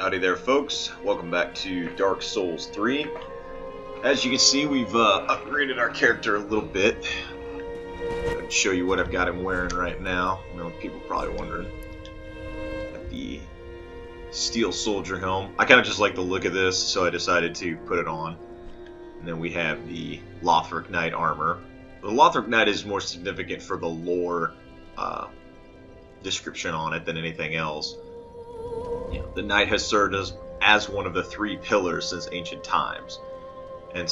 Howdy there, folks. Welcome back to Dark Souls 3. As you can see, we've upgraded our character a little bit. I'll show you what I've got him wearing right now. I know people are probably wondering. Got the steel soldier helm. I kind of just like the look of this, so I decided to put it on. And then we have the Lotheric Knight armor. The Lotheric Knight is more significant for the lore description on it than anything else. You know, the knight has served as one of the three pillars since ancient times, and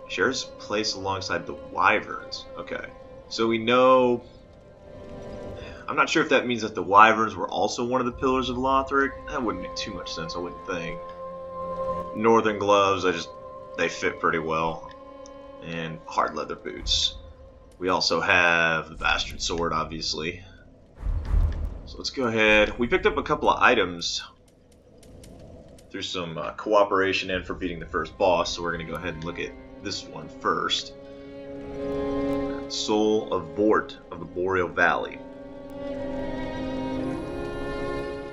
shares place alongside the wyverns. Okay, so we know. I'm not sure if that means that the wyverns were also one of the pillars of Lotheric. That wouldn't make too much sense, I wouldn't think. Northern gloves, they fit pretty well, and hard leather boots. We also have the bastard sword, obviously. So let's go ahead. We picked up a couple of items through some cooperation and for beating the first boss, so we're going to go ahead and look at this one first. Soul of Vort of the Boreal Valley.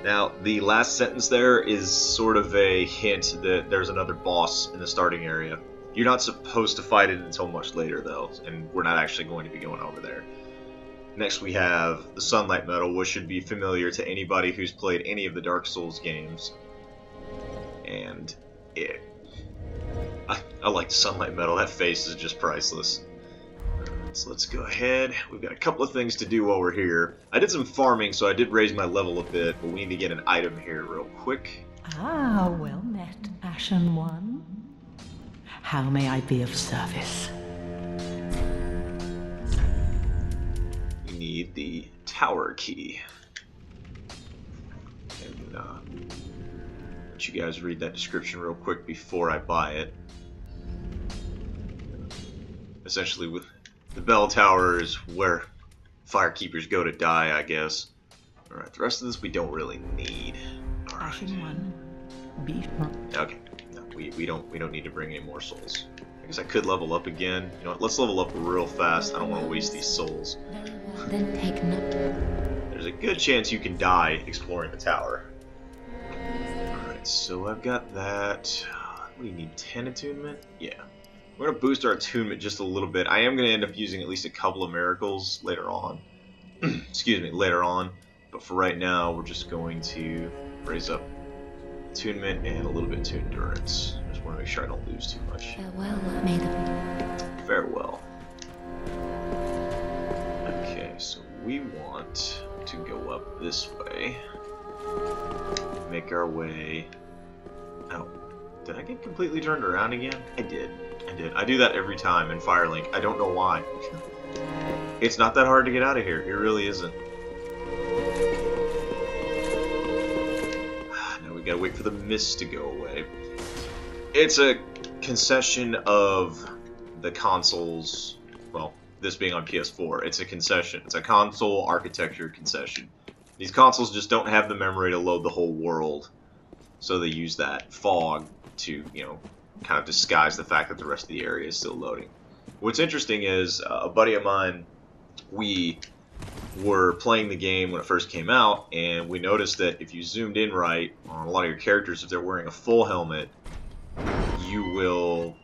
Now, the last sentence there is sort of a hint that there's another boss in the starting area. You're not supposed to fight it until much later, though, and we're not actually going to be going over there. Next we have the Sunlight Medal, which should be familiar to anybody who's played any of the Dark Souls games. And I like the Sunlight Medal. That face is just priceless. So let's go ahead. We've got a couple of things to do while we're here. I did some farming, so I did raise my level a bit, but we need to get an item here real quick. Ah, well met, Ashen One. How may I be of service? We need the tower key. And let you guys read that description real quick before I buy it. Essentially, with the bell tower is where firekeepers go to die, I guess. Alright, the rest of this we don't really need. Right. Ashen One, beef. Okay, no, we don't need to bring any more souls. I guess I could level up again. You know what, let's level up real fast. I don't want to waste these souls. Then take note. There's a good chance you can die exploring the tower. Alright, so I've got that. What do you need, 10 attunement? Yeah. We're going to boost our attunement just a little bit. I am going to end up using at least a couple of miracles later on. Excuse me, later on. But for right now, we're just going to raise up attunement and a little bit to endurance. Just want to make sure I don't lose too much. Farewell, may the... Farewell. Okay, so we want to go up this way. Make our way... Oh, did I get completely turned around again? I did. I do that every time in Firelink. I don't know why. It's not that hard to get out of here. It really isn't. Now we gotta wait for the mist to go away. It's a concession of the consoles. Well, this being on PS4, it's a concession. It's a console architecture concession. These consoles just don't have the memory to load the whole world, so they use that fog to, you know, kind of disguise the fact that the rest of the area is still loading. What's interesting is a buddy of mine, we were playing the game when it first came out, and we noticed that if you zoomed in right on a lot of your characters, if they're wearing a full helmet, you will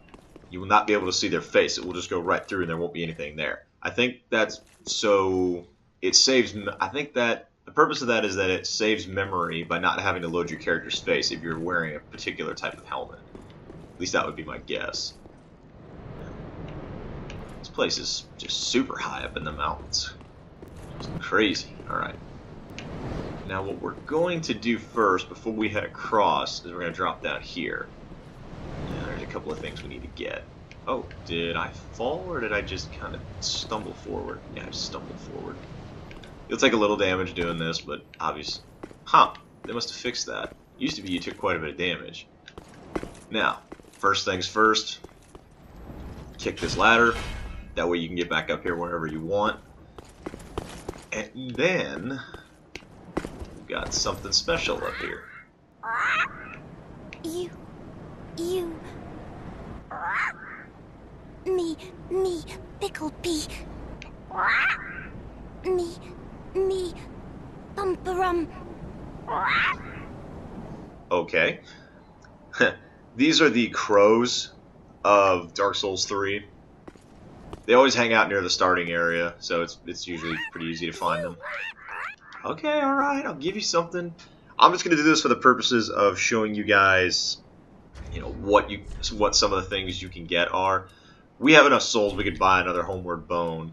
not be able to see their face. It will just go right through and there won't be anything there. I think that's so it saves. I think that the purpose of that is that it saves memory by not having to load your character's face if you're wearing a particular type of helmet. At least that would be my guess. This place is just super high up in the mountains. It's crazy. Alright. Now what we're going to do first, before we head across, is we're going to drop down here. And there's a couple of things we need to get. Oh, did I fall or did I just kind of stumble forward? Yeah, I just stumbled forward. It'll take a little damage doing this, but obviously... Huh, they must have fixed that. Used to be you took quite a bit of damage. Now, first things first, kick this ladder. That way you can get back up here whenever you want. And then, we've got something special up here. You... Me, pickled pea. Me, bumperum. Okay. These are the crows of Dark Souls 3. They always hang out near the starting area, so it's usually pretty easy to find them. Okay, alright, I'll give you something. I'm just going to do this for the purposes of showing you guys, you know, what some of the things you can get are. We have enough souls, we could buy another Homeward Bone.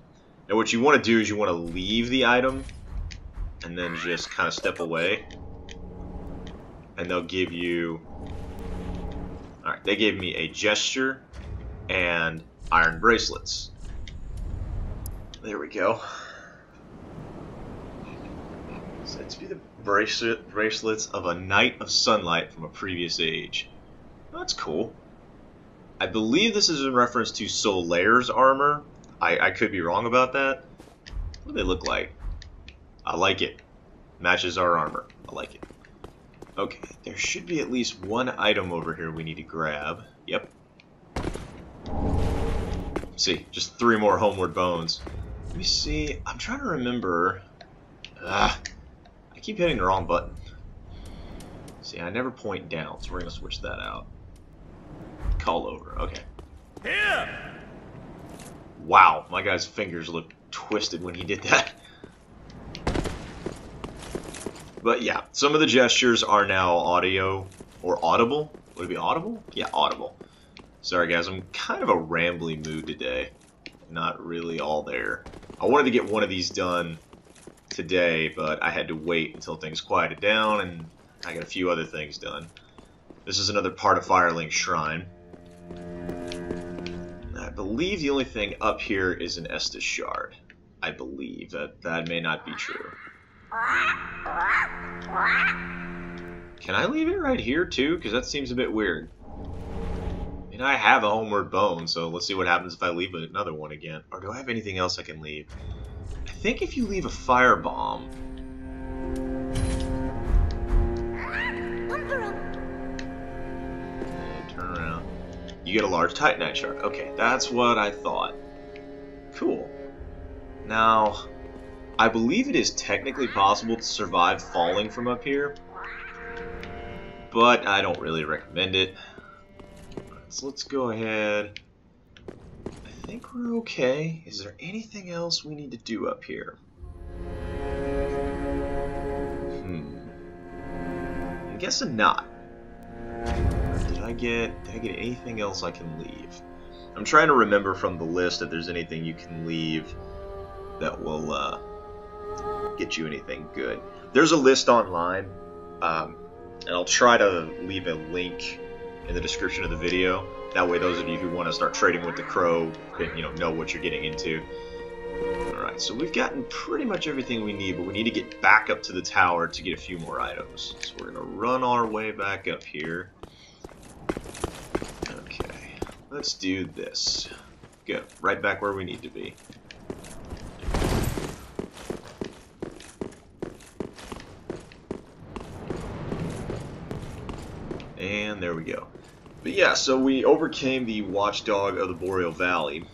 Now what you want to do is you want to leave the item, and then just kind of step away. And they'll give you... Alright, they gave me a gesture and iron bracelets. There we go. Said to be the bracelets of a Knight of Sunlight from a previous age. That's cool. I believe this is in reference to Solaire's armor. I could be wrong about that. What do they look like? I like it. Matches our armor. I like it. Okay, there should be at least one item over here we need to grab. Yep. See, just 3 more Homeward Bones. Let me see. I'm trying to remember. I keep hitting the wrong button. See, I never point down, so we're going to switch that out. Call over. Okay. Here! Wow, my guy's fingers look twisted when he did that. But yeah, some of the gestures are now audio or audible. Would it be audible? Yeah, audible. Sorry guys, I'm kind of a rambly mood today. Not really all there. I wanted to get one of these done today, but I had to wait until things quieted down, and I got a few other things done. This is another part of Firelink Shrine. I believe the only thing up here is an Estus Shard. I believe. That may not be true. Can I leave it right here too? Because that seems a bit weird. I mean, I have a Homeward Bone, so let's see what happens if I leave another one again. Or do I have anything else I can leave? I think if you leave a Firebomb... Turn around. You get a large Titanite Shard. Okay, that's what I thought. Cool. Now... I believe it is technically possible to survive falling from up here, but I don't really recommend it. So let's go ahead. I think we're okay. Is there anything else we need to do up here? I'm guessing not. Did I get anything else I can leave? I'm trying to remember from the list if there's anything you can leave that will get you anything good. There's a list online, and I'll try to leave a link in the description of the video. That way those of you who want to start trading with the crow can, know what you're getting into. Alright, so we've gotten pretty much everything we need, but we need to get back up to the tower to get a few more items. So we're going to run our way back up here. Okay, let's do this. Go, right back where we need to be. And there we go. But yeah, so we overcame the Watchdog of the Boreal Valley.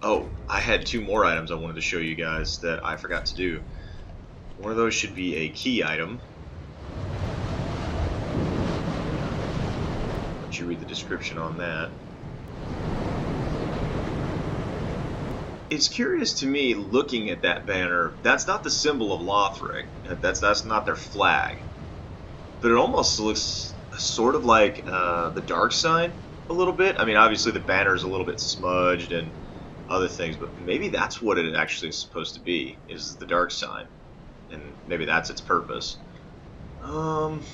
Oh, I had 2 more items I wanted to show you guys that I forgot to do. One of those should be a key item. Let you read the description on that. It's curious to me, looking at that banner, that's not the symbol of Lotheric. That's not their flag. But it almost looks sort of like the dark sign a little bit. I mean, obviously the banner is a little bit smudged and other things, but maybe that's what it actually is supposed to be, is the dark sign, and maybe that's its purpose. There was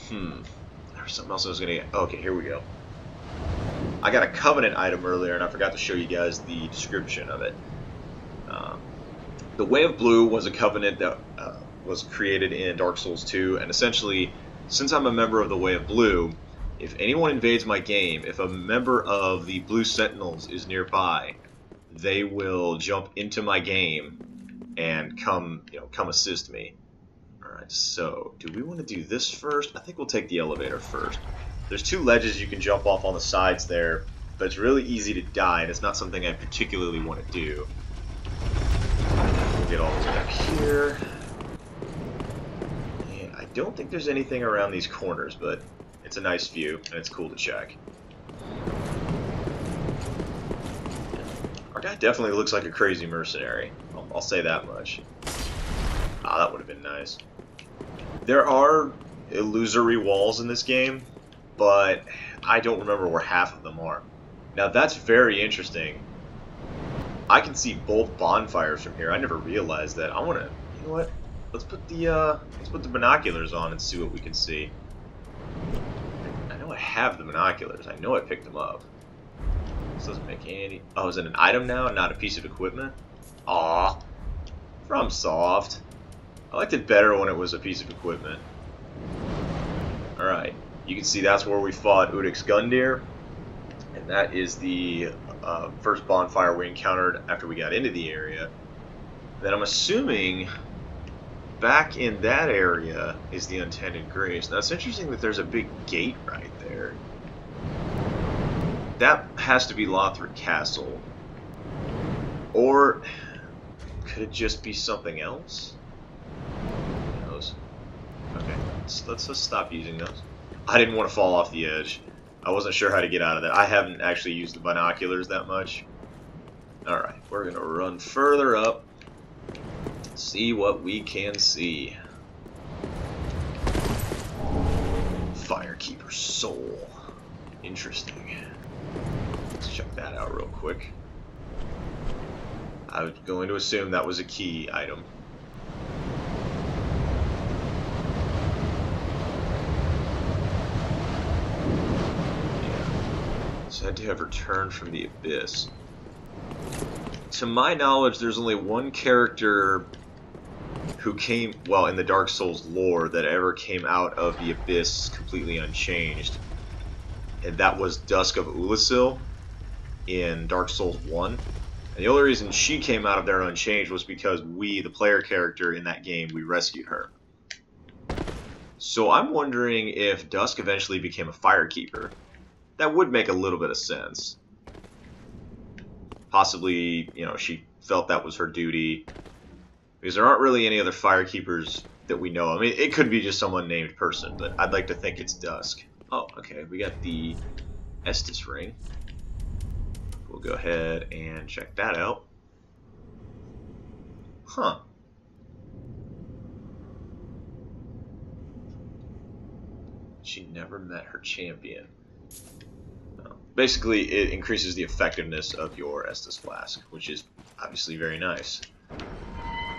something else I was gonna get. Okay, here we go. I got a Covenant item earlier, and I forgot to show you guys the description of it. The Way of Blue was a Covenant that was created in Dark Souls 2, and essentially, since I'm a member of the Way of Blue, if anyone invades my game, if a member of the Blue Sentinels is nearby, they will jump into my game and come assist me. Alright, so do we want to do this first? I think we'll take the elevator first. There's 2 ledges you can jump off on the sides there, but it's really easy to die, and it's not something I particularly want to do. We'll get all the way up here. And I don't think there's anything around these corners, but It's a nice view, and it's cool to check. Our guy definitely looks like a crazy mercenary. I'll say that much. Ah, that would have been nice. There are illusory walls in this game, but I don't remember where half of them are. Now that's very interesting. I can see both bonfires from here. I never realized that. I want to, you know what? Let's put the binoculars on and see what we can see. I know I have the binoculars. I know I picked them up. This doesn't make any. Oh, is it an item now, not a piece of equipment? Aw, FromSoft. I liked it better when it was a piece of equipment. All right, you can see that's where we fought Udik's Gundyr, and that is the first bonfire we encountered after we got into the area. Then I'm assuming back in that area is the Untended Graves. Now it's interesting that there's a big gate right there. That has to be Lotheric Castle. Or could it just be something else? Who knows? Okay, let's just stop using those. I didn't want to fall off the edge. I wasn't sure how to get out of that. I haven't actually used the binoculars that much. Alright, we're going to run further up. See what we can see. Firekeeper's Soul. Interesting. Let's check that out real quick. I was going to assume that was a key item. Said to have returned from the Abyss. To my knowledge, there's only one character who came, well, in the Dark Souls lore, that ever came out of the Abyss completely unchanged. And that was Dusk of Ulasil in Dark Souls 1. And the only reason she came out of there unchanged was because we, the player character in that game, we rescued her. So I'm wondering if Dusk eventually became a Firekeeper. That would make a little bit of sense. Possibly, you know, she felt that was her duty. Because there aren't really any other Firekeepers that we know. I mean, it could be just some unnamed person, but I'd like to think it's Dusk. Oh, okay, we got the Estus ring. We'll go ahead and check that out. Huh. She never met her champion. Basically, it increases the effectiveness of your Estus Flask, which is obviously very nice.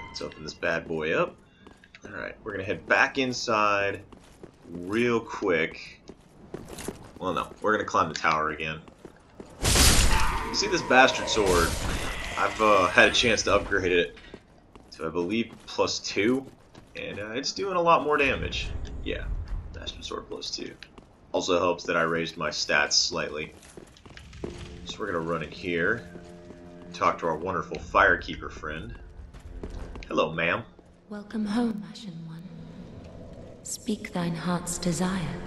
Let's open this bad boy up. Alright, we're going to head back inside real quick. Well, no, we're going to climb the tower again. You see this bastard sword? I've had a chance to upgrade it to, I believe, +2, and it's doing a lot more damage. Yeah, bastard sword +2. Also helps that I raised my stats slightly. So we're going to run in here, talk to our wonderful Firekeeper friend. Hello, ma'am. Welcome home, Ashen One. Speak thine heart's desire.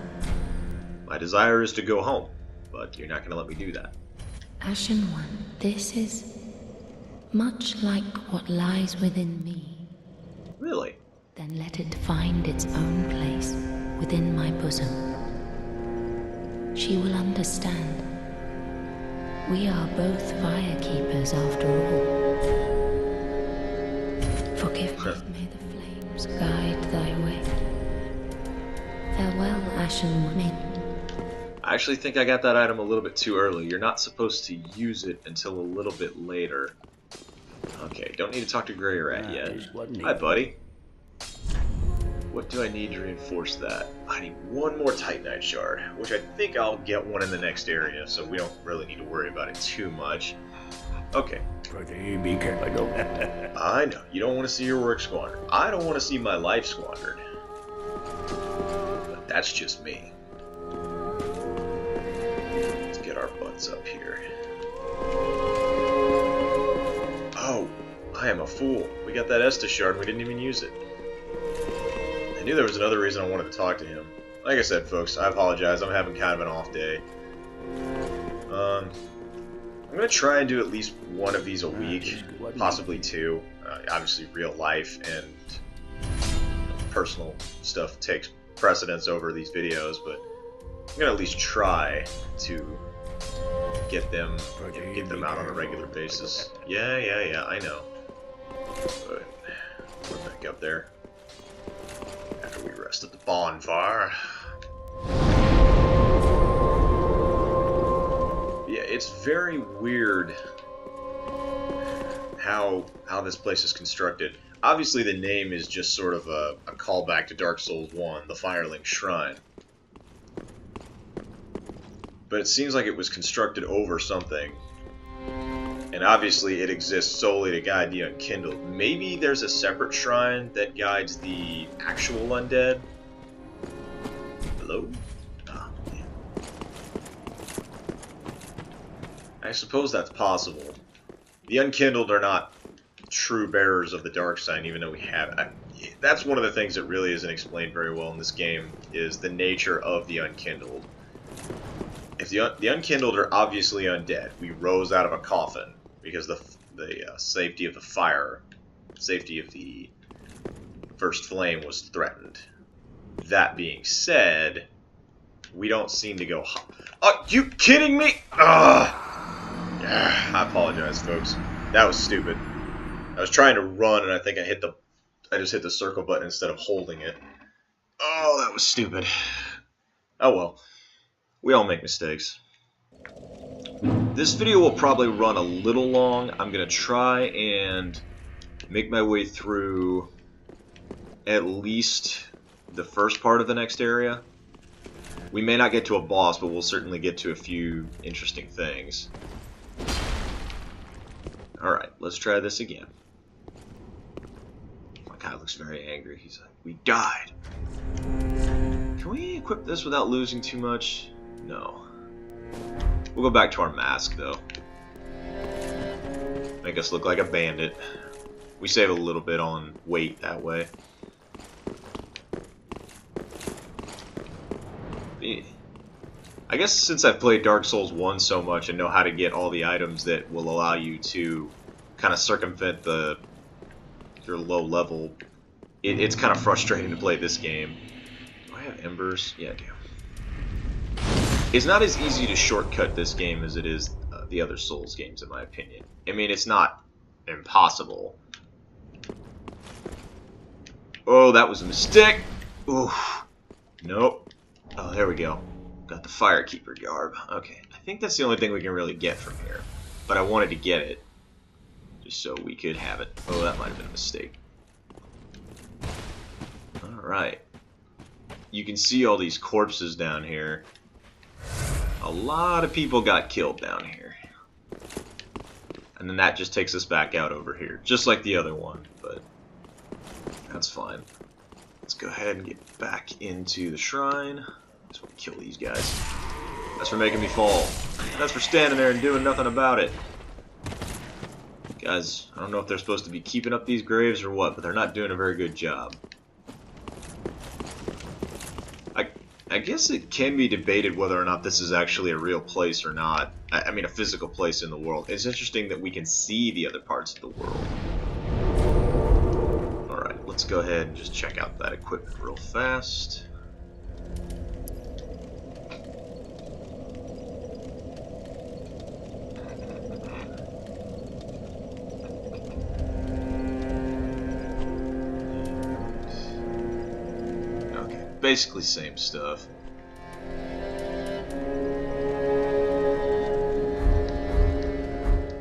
My desire is to go home, but you're not going to let me do that. Ashen One, this is much like what lies within me. Really? Then let it find its own place within my bosom. She will understand. We are both Firekeepers after all. Forgive me, may the flames guide thy way. Farewell, Ashen Woman. I actually think I got that item a little bit too early. You're not supposed to use it until a little bit later. Okay, don't need to talk to Greirat yet. Hi, buddy. What do I need to reinforce that? I need one more Titanite shard, which I think I'll get one in the next area, so we don't really need to worry about it too much. Okay. I know, you don't want to see your work squandered. I don't want to see my life squandered. But that's just me. Let's get our butts up here. Oh, I am a fool. We got that Estus shard and we didn't even use it. I knew there was another reason I wanted to talk to him. Like I said, folks, I apologize. I'm having kind of an off day. I'm going to try and do at least one of these a week, possibly two. Obviously, real life and personal stuff takes precedence over these videos, but I'm gonna at least try to get them out on a regular basis. Yeah, I know. But we're back up there after we rest at the bonfire. Yeah, it's very weird how this place is constructed. Obviously, the name is just sort of a callback to Dark Souls 1, the Firelink Shrine. But it seems like it was constructed over something. And obviously it exists solely to guide the Unkindled. Maybe there's a separate shrine that guides the actual undead? Hello? Ah, man. I suppose that's possible. The Unkindled are not true bearers of the dark sign, even though we have... that's one of the things that really isn't explained very well in this game, is the nature of the Unkindled. If the Unkindled are obviously undead, we rose out of a coffin because the safety of the fire, safety of the first flame was threatened. That being said, we don't seem to go... Are you kidding me? Ugh! I apologize, folks. That was stupid. I was trying to run, and I think I just hit the circle button instead of holding it. Oh, that was stupid. Oh well. We all make mistakes. This video will probably run a little long. I'm going to try and make my way through at least the first part of the next area. We may not get to a boss, but we'll certainly get to a few interesting things. Alright, let's try this again. My guy looks very angry. He's like, we died. Can we equip this without losing too much? No. We'll go back to our mask, though. Make us look like a bandit. We save a little bit on weight that way. I guess since I've played Dark Souls 1 so much and know how to get all the items that will allow you to kind of circumvent your low level, it's kind of frustrating to play this game. Do I have embers? Yeah, I do. It's not as easy to shortcut this game as it is the other Souls games, in my opinion. I mean, it's not impossible. Oh, that was a mistake. Oof. Nope. Oh, there we go. Got the Firekeeper garb. Okay, I think that's the only thing we can really get from here. But I wanted to get it, just so we could have it. Oh, that might have been a mistake. Alright. You can see all these corpses down here. A lot of people got killed down here. And then that just takes us back out over here. Just like the other one, but that's fine. Let's go ahead and get back into the shrine. Just want to kill these guys. That's for making me fall. That's for standing there and doing nothing about it. Guys, I don't know if they're supposed to be keeping up these graves or what, but they're not doing a very good job. I guess it can be debated whether or not this is actually a real place or not. I mean, a physical place in the world. It's interesting that we can see the other parts of the world. Alright, let's go ahead and just check out that equipment real fast. Basically same stuff.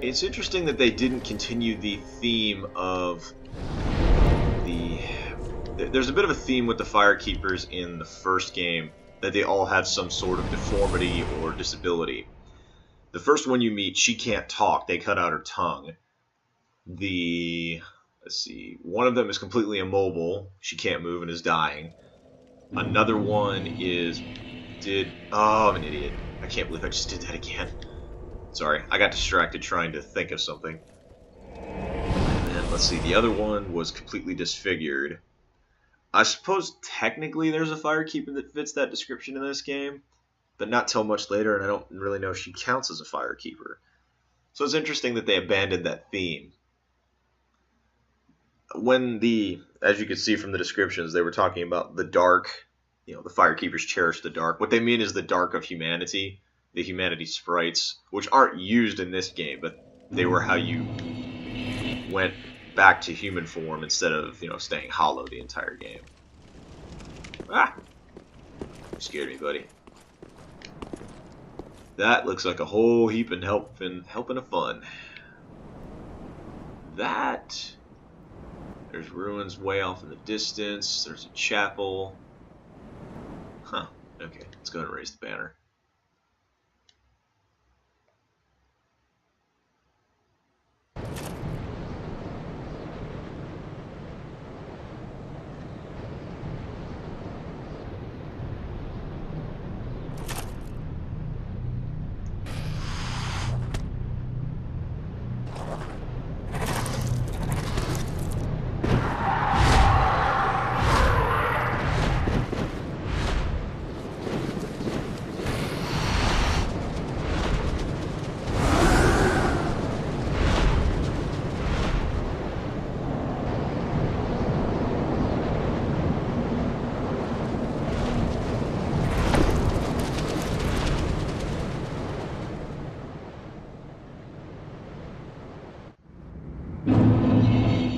It's interesting that they didn't continue the theme of the... There's a bit of a theme with the Firekeepers in the first game, that they all have some sort of deformity or disability. The first one you meet, she can't talk, they cut out her tongue. Let's see, one of them is completely immobile, she can't move and is dying. Another one oh, I'm an idiot. I can't believe I just did that again. Sorry, I got distracted trying to think of something. And then, let's see, the other one was completely disfigured. I suppose technically there's a Firekeeper that fits that description in this game, but not till much later, and I don't really know if she counts as a Firekeeper. So it's interesting that they abandoned that theme. As you can see from the descriptions, they were talking about the dark you know, the Firekeepers cherish the dark. What they mean is the dark of humanity, the humanity sprites, which aren't used in this game, but they were how you went back to human form instead of, you know, staying hollow the entire game. Ah! You scared me, buddy. That looks like a whole heap and helping of fun. That... There's ruins way off in the distance. There's a chapel. Huh. Okay, let's go ahead and raise the banner.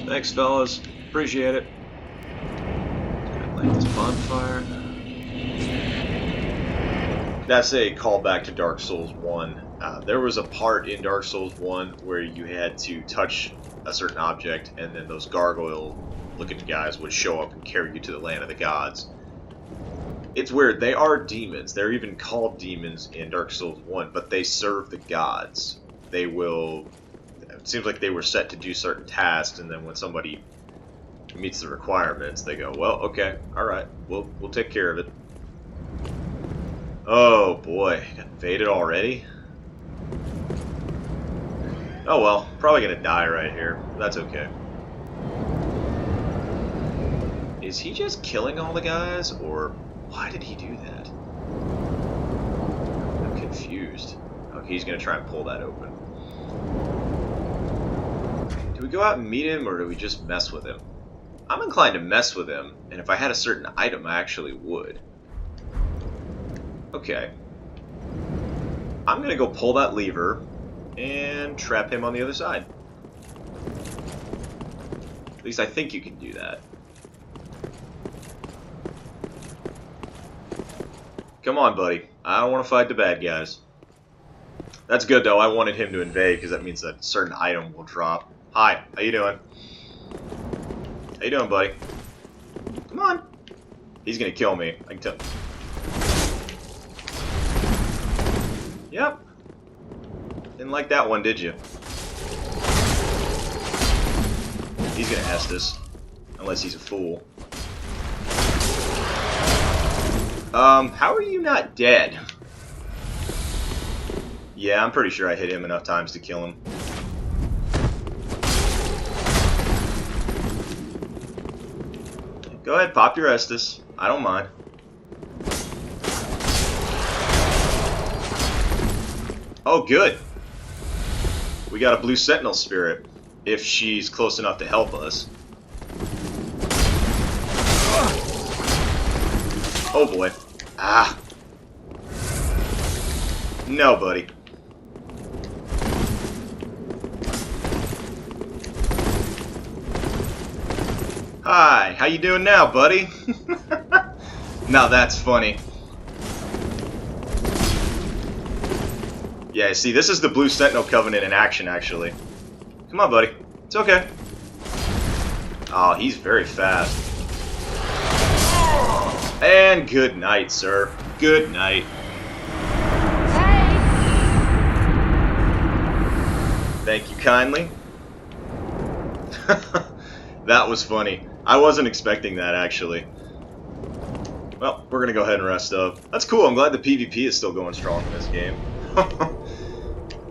Thanks, fellas. Appreciate it. Gonna light this bonfire. That's a callback to Dark Souls 1. There was a part in Dark Souls 1 where you had to touch a certain object, and then those gargoyle-looking guys would show up and carry you to the land of the gods. It's weird. They are demons. They're even called demons in Dark Souls 1, but they serve the gods. They will... It seems like they were set to do certain tasks, and then when somebody meets the requirements, they go, well, okay, alright, we'll take care of it. Oh boy, got invaded already? Oh well, probably gonna die right here. That's okay. Is he just killing all the guys, or why did he do that? I'm confused. Okay, he's gonna try and pull that open. Do we go out and meet him, or do we just mess with him? I'm inclined to mess with him, and if I had a certain item, I actually would. Okay. I'm gonna go pull that lever and trap him on the other side. At least I think you can do that. Come on, buddy. I don't want to fight the bad guys. That's good, though. I wanted him to invade, because that means that a certain item will drop. Hi, how you doing? How you doing, buddy? Come on. He's gonna kill me. I can tell. Yep. Didn't like that one, did you? He's gonna Estus. Unless he's a fool. How are you not dead? Yeah, I'm pretty sure I hit him enough times to kill him. Go ahead, pop your Estus. I don't mind. Oh, good. We got a blue sentinel spirit, if she's close enough to help us. Oh boy. Ah. No, buddy. Hi, how you doing now, buddy? Now that's funny. Yeah, see, this is the Blue Sentinel Covenant in action, actually. Come on, buddy. It's okay. Oh, he's very fast. And good night, sir. Good night. Hey! Thank you kindly. That was funny. I wasn't expecting that, actually. Well, we're gonna go ahead and rest up. That's cool. I'm glad the PvP is still going strong in this game.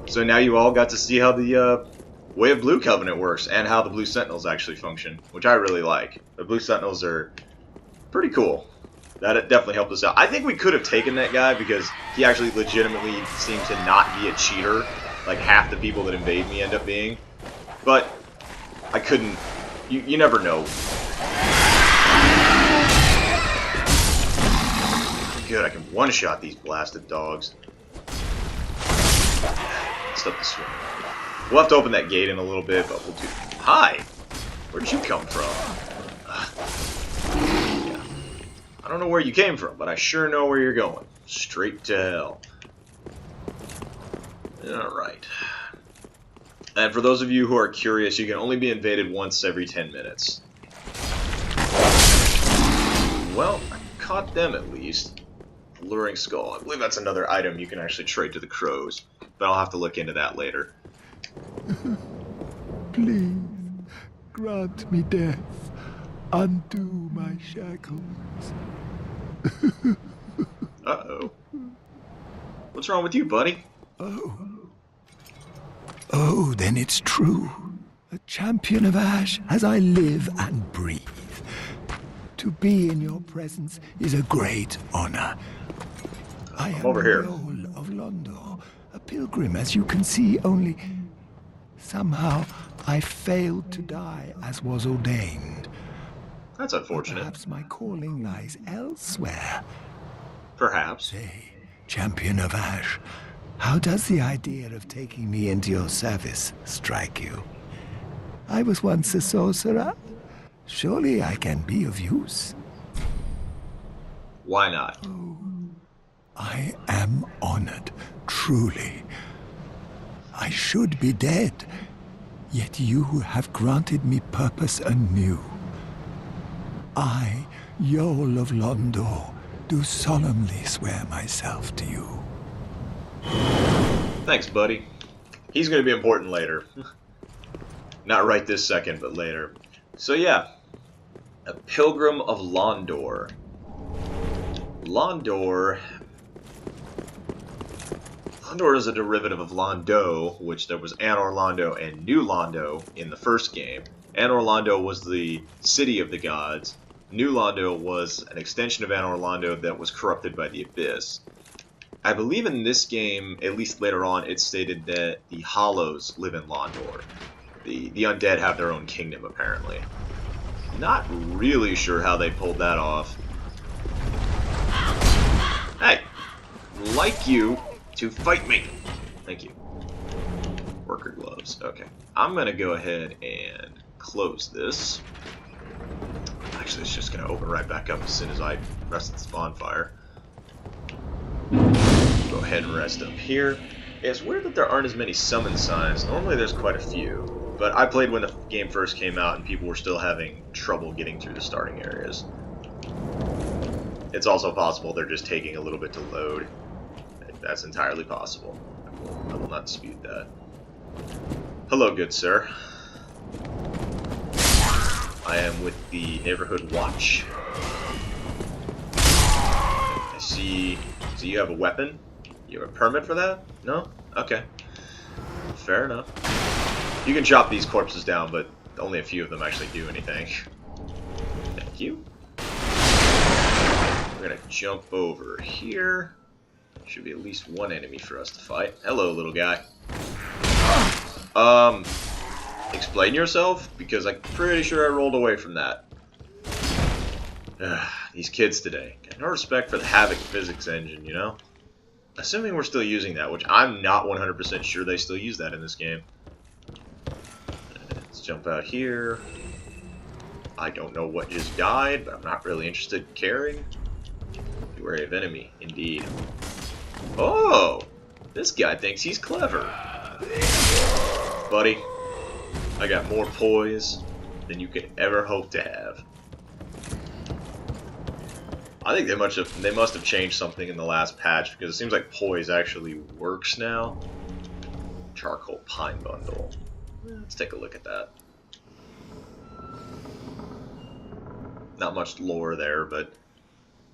So now you all got to see how the Way of Blue Covenant works, and how the Blue Sentinels actually function, which I really like. The Blue Sentinels are pretty cool. That definitely helped us out. I think we could have taken that guy, because he actually legitimately seemed to not be a cheater, like half the people that invade me end up being. But I couldn't... You never know. good, I can one-shot these blasted dogs. Stuff to swing. We'll have to open that gate in a little bit, but we'll do... Hi! Where'd you come from? Yeah. I don't know where you came from, but I sure know where you're going. Straight to hell. Alright. And for those of you who are curious, you can only be invaded once every 10 minutes. Well, I caught them at least. Alluring skull. I believe that's another item you can actually trade to the crows. But I'll have to look into that later. Please, grant me death. Undo my shackles. Uh-oh. What's wrong with you, buddy? Oh, then it's true. A champion of Ash as I live and breathe. To be in your presence is a great honor. I am over here. Yol of Londor, a pilgrim, as you can see, only somehow I failed to die as was ordained. That's unfortunate. Perhaps my calling lies elsewhere. Perhaps. Say, champion of Ash, how does the idea of taking me into your service strike you? I was once a sorcerer. Surely I can be of use. Why not? I am honored, truly. I should be dead, yet you have granted me purpose anew. I, Yol of Londor, do solemnly swear myself to you. Thanks, buddy. He's going to be important later. Not right this second, but later. So yeah, a Pilgrim of Londor. Londor is a derivative of Londo, which there was Anor Londo and New Londo in the first game. Anor Londo was the city of the gods. New Londo was an extension of Anor Londo that was corrupted by the Abyss. I believe in this game, at least later on, it stated that the Hollows live in Londor. The Undead have their own kingdom, apparently. Not really sure how they pulled that off. Hey! Like you to fight me! Thank you. Worker gloves. Okay. I'm gonna go ahead and close this. Actually, it's just gonna open right back up as soon as I rest at this bonfire. Go ahead and rest up here. It's weird that there aren't as many summon signs. Normally there's quite a few. But I played when the game first came out and people were still having trouble getting through the starting areas. It's also possible they're just taking a little bit to load. That's entirely possible. I will not dispute that. Hello, good sir. I am with the Neighborhood Watch. I see... So you have a weapon? You have a permit for that? No? Okay. Fair enough. You can chop these corpses down, but only a few of them actually do anything. Thank you. We're gonna jump over here. Should be at least one enemy for us to fight. Hello, little guy. Explain yourself? Because I'm pretty sure I rolled away from that. These kids today. Got no respect for the Havoc physics engine, you know? Assuming we're still using that, which I'm not 100% sure they still use that in this game. Let's jump out here. I don't know what just died, but I'm not really interested in caring. Be wary of enemy, indeed. Oh! This guy thinks he's clever. Buddy, I got more poise than you could ever hope to have. I think they must have changed something in the last patch, because it seems like poise actually works now. Charcoal pine bundle. Let's take a look at that. Not much lore there, but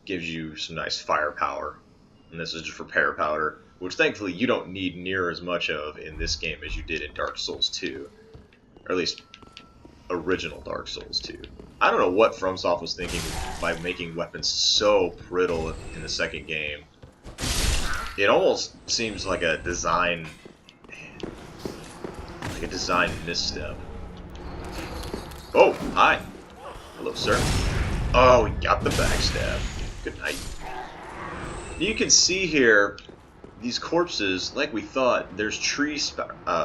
gives you some nice firepower. And this is just repair powder, which thankfully you don't need near as much of in this game as you did in Dark Souls 2. Or at least, original Dark Souls 2. I don't know what FromSoft was thinking by making weapons so brittle in the second game. It almost seems like a design misstep. Oh, hi. Hello, sir. Oh, we got the backstab. Good night. You can see here, these corpses, like we thought, there's trees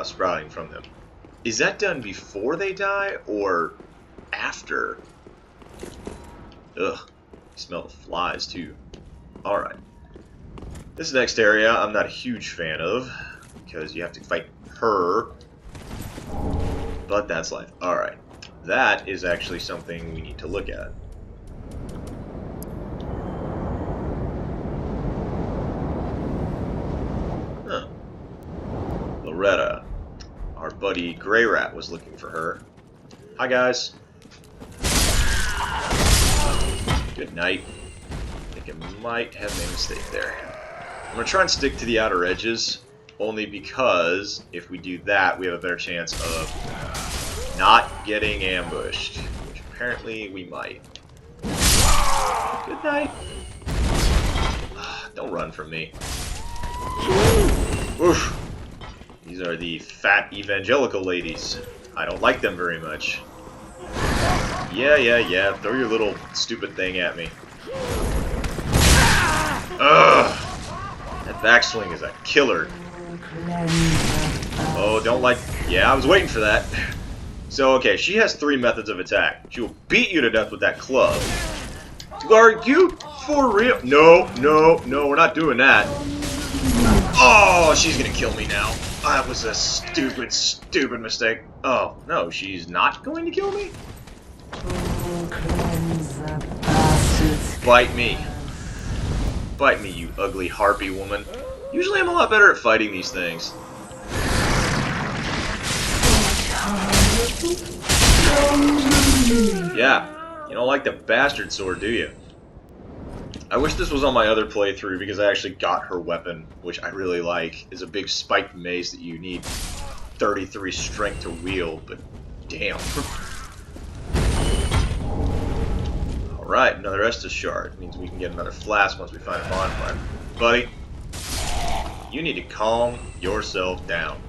sprouting from them. Is that done before they die, or after? Ugh, you smell the flies, too. Alright. This next area, I'm not a huge fan of, because you have to fight her. But that's life. Alright. That is actually something we need to look at. Huh. Loretta. Our buddy Greirat was looking for her. Hi, guys. Good night. I think I might have made a mistake there. I'm going to try and stick to the outer edges, only because if we do that, we have a better chance of not getting ambushed, which apparently we might. Good night. Don't run from me. Oof. These are the fat evangelical ladies. I don't like them very much. Yeah. Throw your little stupid thing at me. Ugh. That backswing is a killer. Oh, don't like... Yeah, I was waiting for that. So, okay, she has 3 methods of attack. She will beat you to death with that club. Are you for real? No, we're not doing that. Oh, she's gonna kill me now. That was a stupid mistake. Oh, no, she's not going to kill me? Bite me. Bite me, you ugly harpy woman. Usually I'm a lot better at fighting these things. Yeah, you don't like the bastard sword, do you? I wish this was on my other playthrough because I actually got her weapon, which I really like. It's a big spiked mace that you need 33 strength to wield, but damn. Alright, another Estus shard. It means we can get another flask once we find a bonfire. Buddy, you need to calm yourself down.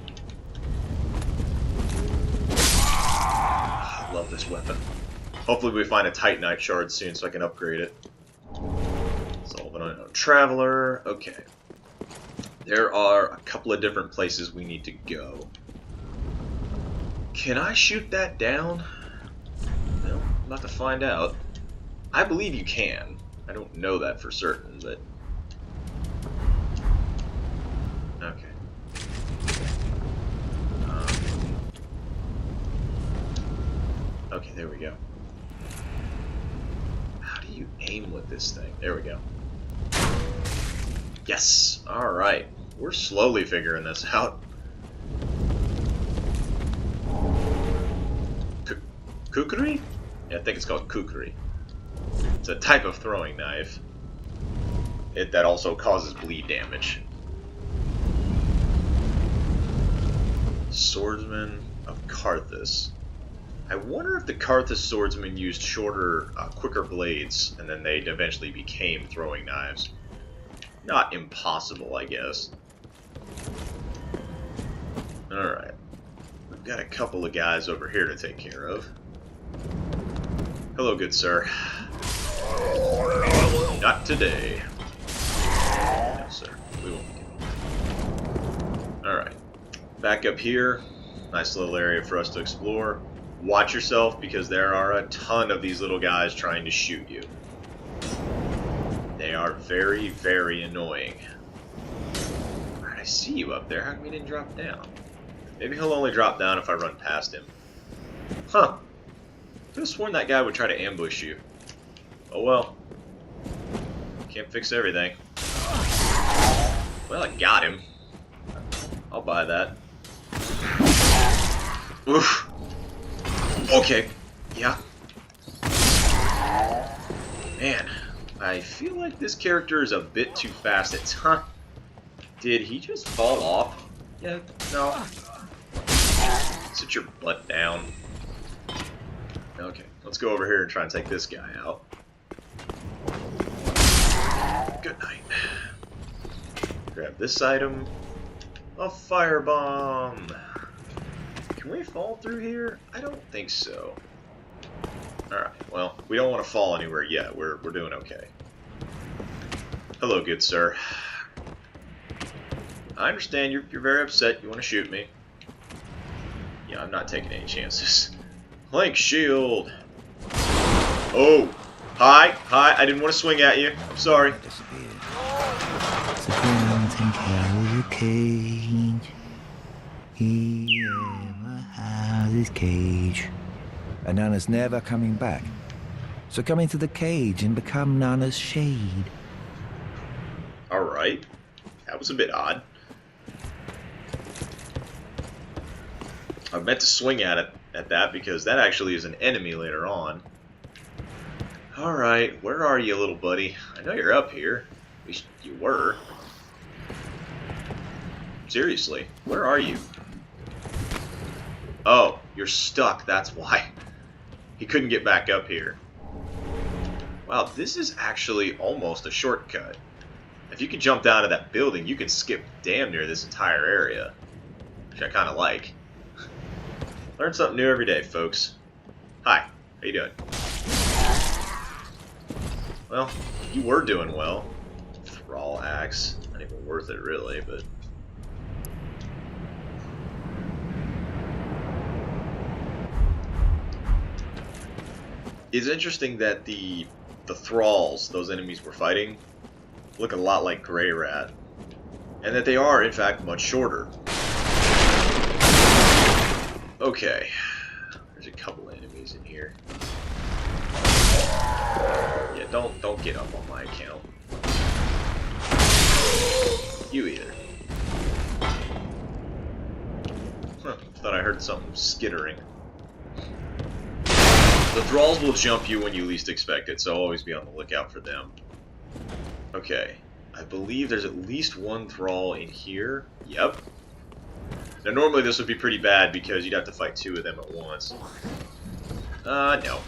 I love this weapon. Hopefully we find a Titanite shard soon so I can upgrade it. Solve an unknown traveler. Okay. There are a couple of different places we need to go. Can I shoot that down? No, I'm about to find out. I believe you can. I don't know that for certain, but... Okay. Okay, there we go. How do you aim with this thing? There we go. Yes! Alright. We're slowly figuring this out. Kukri? Yeah, I think it's called kukri. It's a type of throwing knife. That also causes bleed damage. Swordsman of Karthus. I wonder if the Karthus swordsmen used shorter, quicker blades, and then they eventually became throwing knives. Not impossible, I guess. Alright. We've got a couple of guys over here to take care of. Hello, good sir. Not today. No, sir. We won't be doing. Alright. Back up here. Nice little area for us to explore. Watch yourself, because there are a ton of these little guys trying to shoot you. They are very, very annoying. Alright, I see you up there. How come you didn't drop down? Maybe he'll only drop down if I run past him. Huh. Could have sworn that guy would try to ambush you. Oh well. Can't fix everything. Well, I got him. I'll buy that. Oof. Okay. Yeah. Man, I feel like this character is a bit too fast at times. Did he just fall off? Yeah, no. Sit your butt down. Okay, let's go over here and try and take this guy out. Good night. Grab this item. A firebomb. Can we fall through here? I don't think so. Alright, well, we don't want to fall anywhere yet. We're doing okay. Hello, good sir. I understand you're very upset. You want to shoot me. Yeah, I'm not taking any chances. Plank shield. Oh, hi, I didn't want to swing at you. I'm sorry. He ever has his cage. And Nana's never coming back. So come into the cage and become Nana's shade. Alright. That was a bit odd. I meant to swing at that because that actually is an enemy later on. Alright, where are you, little buddy? I know you're up here. At least you were. Seriously, where are you? Oh, you're stuck, that's why. He couldn't get back up here. Wow, this is actually almost a shortcut. If you can jump down to that building, you can skip damn near this entire area. Which I kind of like. Learn something new every day, folks. Hi, how you doing? Well, you were doing well. Thrall axe. Not even worth it, really, but... It's interesting that the thralls, those enemies we're fighting, look a lot like Greirat. And that they are, in fact, much shorter. Okay. There's a couple enemies in here. Yeah, don't get up on my account. You either. Huh, thought I heard something skittering. The thralls will jump you when you least expect it, so always be on the lookout for them. Okay. I believe there's at least one thrall in here. Yep. Now normally this would be pretty bad because you'd have to fight two of them at once. No.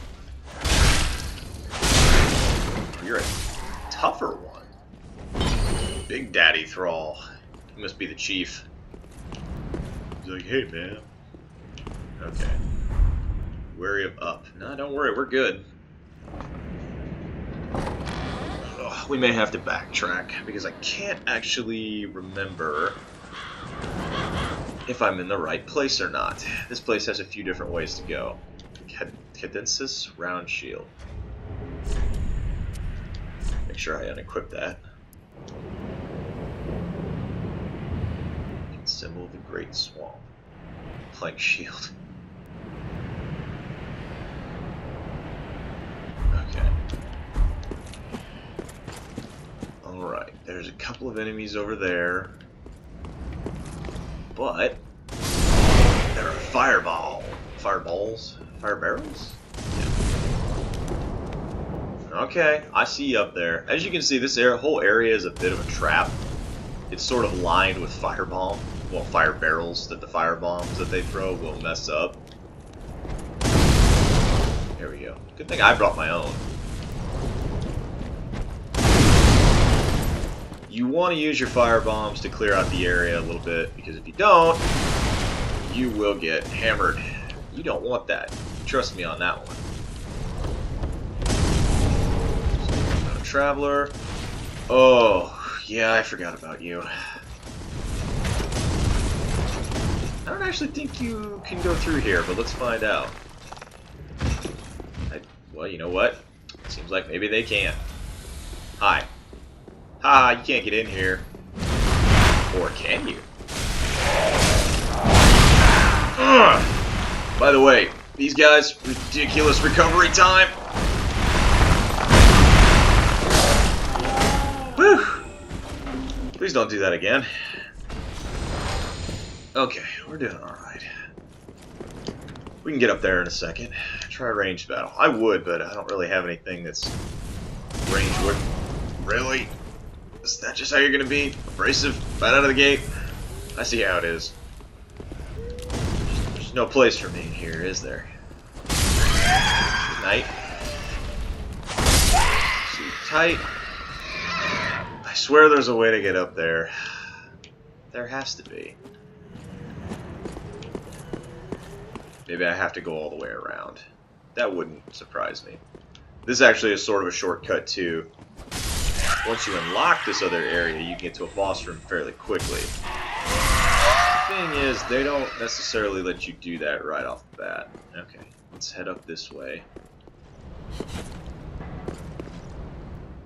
You're a tougher one. Big Daddy Thrall. He must be the chief. He's like, hey man. Okay. Wary of up. No, don't worry, we're good. Oh, we may have to backtrack because I can't actually remember if I'm in the right place or not. This place has a few different ways to go. Cadensis round shield. Make sure I unequip that. Symbol of the Great Swamp. Plank shield. Okay. Alright, there's a couple of enemies over there. But there are fireballs? Fire barrels? Yeah. Okay, I see you up there. As you can see, this whole area is a bit of a trap. It's sort of lined with fire barrels that the fire bombs that they throw will mess up. There we go. Good thing I brought my own. You want to use your fire bombs to clear out the area a little bit, because if you don't, you will get hammered. You don't want that. Trust me on that one. So, Traveler. Oh, yeah, I forgot about you. I don't actually think you can go through here, but let's find out. Well, you know what? Seems like maybe they can. Hi. Ha, you can't get in here. Or can you? Ugh. By the way, these guys, ridiculous recovery time. Whew. Please don't do that again. Okay, we're doing alright. We can get up there in a second. Try ranged battle. I would, but I don't really have anything that's ranged with. Really? Is that just how you're gonna be? Abrasive? Right out of the gate? I see how it is. There's no place for me in here, is there? Good night. Sleep tight. I swear there's a way to get up there. There has to be. Maybe I have to go all the way around. That wouldn't surprise me. This actually is sort of a shortcut too. once you unlock this other area, you can get to a boss room fairly quickly. The thing is, they don't necessarily let you do that right off the bat. Okay, let's head up this way.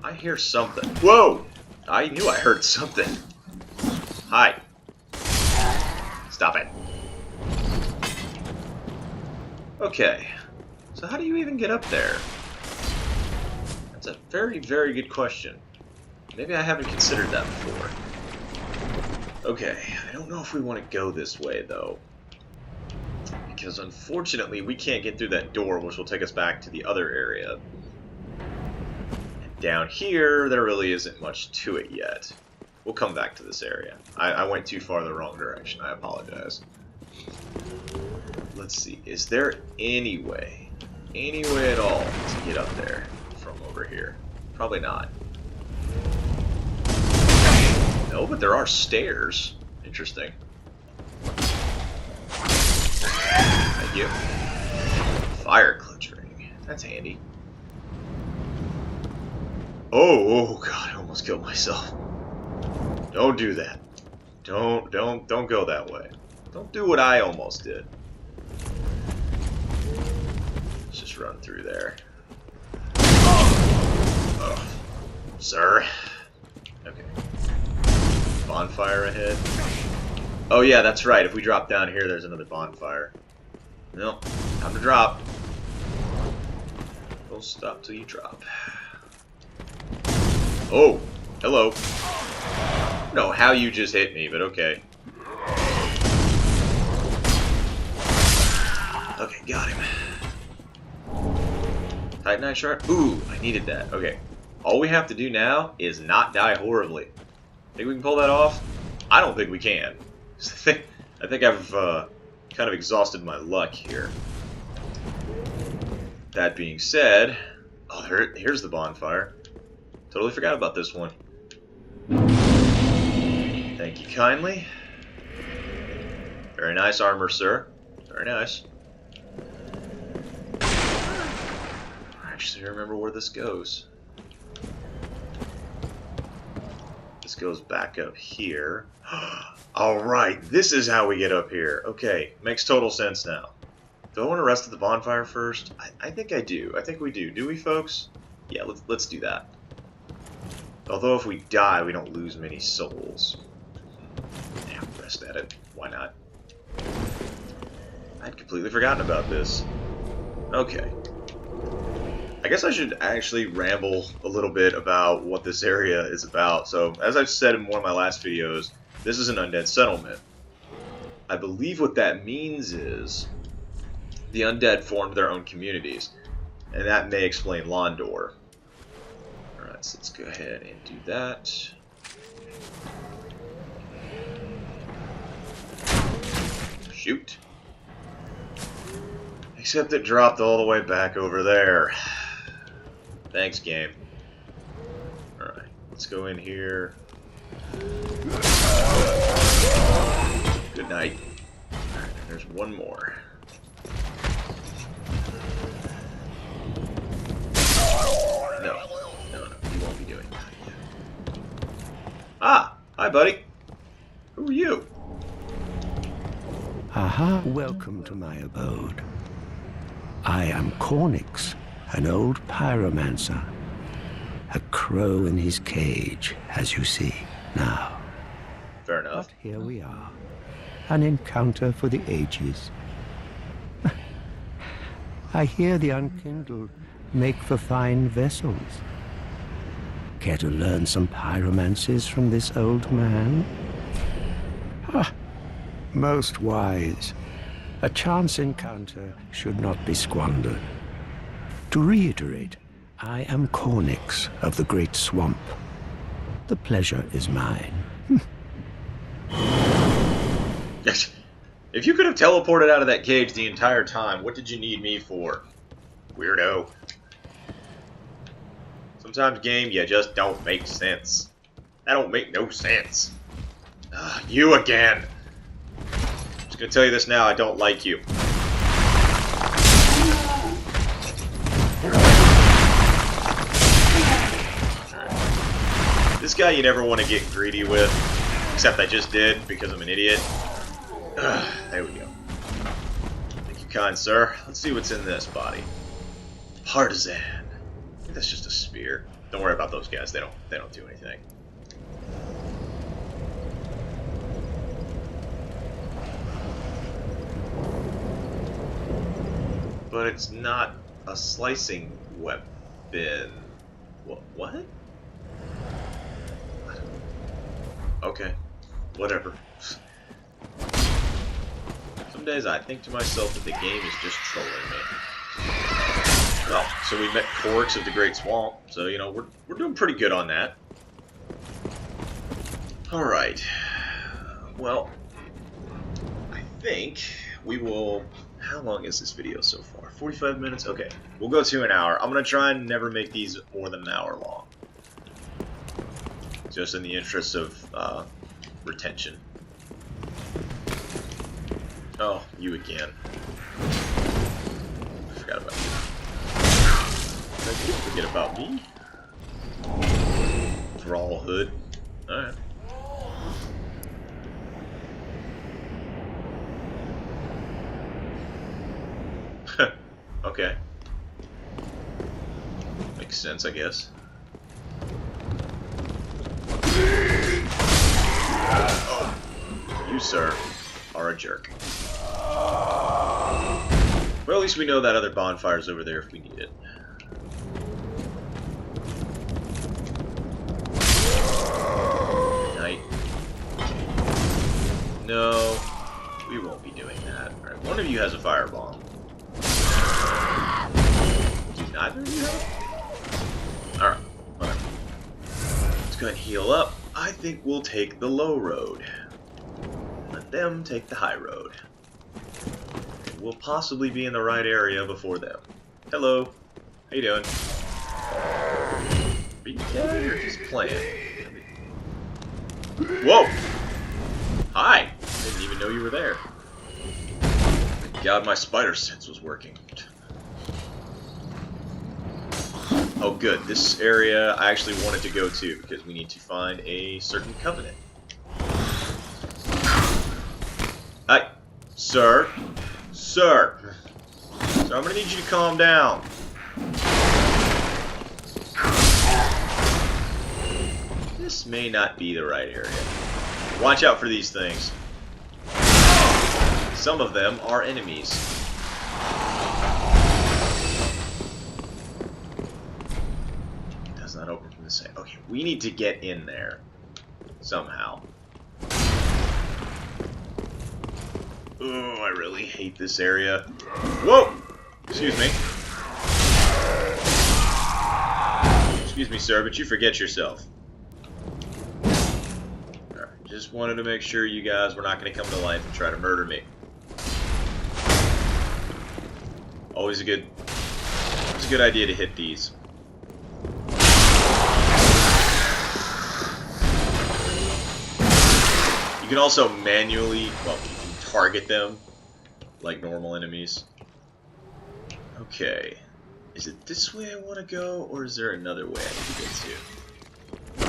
I hear something. Whoa! I knew I heard something. Hi. Stop it. Okay. So how do you even get up there? That's a very, very good question. Maybe I haven't considered that before. Okay, I don't know if we want to go this way, though. Because unfortunately, we can't get through that door, which will take us back to the other area. And down here, there really isn't much to it yet. We'll come back to this area. I went too far the wrong direction. I apologize. Let's see. Is there any way at all to get up there from over here? Probably not. No, but there are stairs. Interesting. Thank you. Fire clutch ring. That's handy. Oh god, I almost killed myself. Don't do that. Don't go that way. Don't do what I almost did. Let's just run through there. Oh, sir. Okay. Bonfire ahead. Oh yeah, that's right. If we drop down here, there's another bonfire. No, time to drop. Don't stop till you drop. Oh, hello. I don't know how you just hit me, but okay. Okay, got him. Titanite shard? Ooh, I needed that. Okay. All we have to do now is not die horribly. Think we can pull that off? I don't think we can. I think I've kind of exhausted my luck here. That being said, oh, here's the bonfire. Totally forgot about this one. Thank you kindly. Very nice armor, sir. Very nice. Actually, remember where this goes. This goes back up here. Alright, this is how we get up here. Okay, makes total sense now. Do I want to rest at the bonfire first? I think I do. I think we do. Do we, folks? Yeah, let's do that. Although if we die, we don't lose many souls. Yeah, rest at it. Why not? I'd completely forgotten about this. Okay. I guess I should actually ramble a little bit about what this area is about. So, as I've said in one of my last videos, this is an undead settlement. I believe what that means is the undead formed their own communities, and that may explain Londor. Alright, so let's go ahead and do that. Shoot. Except it dropped all the way back over there. Thanks, game. Alright, let's go in here. Good night. Alright, there's one more. No, you won't be doing that. Ah, hi, buddy. Who are you? Aha, welcome to my abode. I am Cornix, an old pyromancer. A crow in his cage, as you see now. Fair enough. But here we are. An encounter for the ages. I hear the unkindled make for fine vessels. Care to learn some pyromancies from this old man? Ah, most wise. A chance encounter should not be squandered. To reiterate, I am Cornix of the Great Swamp. The pleasure is mine. Yes. If you could have teleported out of that cage the entire time, what did you need me for? Weirdo. Sometimes, game, you just don't make sense. That don't make no sense. You again. Just gonna tell you this now, I don't like you. guy you never want to get greedy with. Except I just did, because I'm an idiot. There we go. Thank you, kind sir. Let's see what's in this body. Partisan. I think that's just a spear. Don't worry about those guys. They don't do anything. But it's not a slicing weapon. What? Okay. Whatever. Some days I think to myself that the game is just trolling me. Well, so we met Korks of the Great Swamp, so, you know, we're doing pretty good on that. Alright. Well, I think we will... How long is this video so far? 45 minutes? Okay. We'll go to an hour. I'm going to try and never make these more than an hour long. Just in the interest of retention. Oh, you again. I forgot about you. Did you forget about me? Thrall Hood. Alright. Okay. Makes sense, I guess. Oh, you, sir, are a jerk. Well, at least we know that other bonfire's over there if we need it. Night. No, we won't be doing that. Alright, one of you has a firebomb. Do neither of you have? Alright, whatever. Let's go ahead and heal up. I think we'll take the low road. Let them take the high road. And we'll possibly be in the right area before them. Hello. How you doing? Are you kidding or just playing? Whoa! Hi! I didn't even know you were there. Thank God my spider sense was working. Oh good, this area I actually wanted to go to because we need to find a certain covenant. Hi, sir. Sir. So I'm gonna need you to calm down. This may not be the right area. Watch out for these things. Some of them are enemies. Not open from the side. Okay, we need to get in there somehow. Oh, I really hate this area. Whoa! Excuse me. Excuse me, sir, but you forget yourself. Alright, just wanted to make sure you guys were not going to come to life and try to murder me. Always a good idea to hit these. You can also manually, well, you can target them like normal enemies. Okay. Is it this way I want to go, or is there another way I need to get to?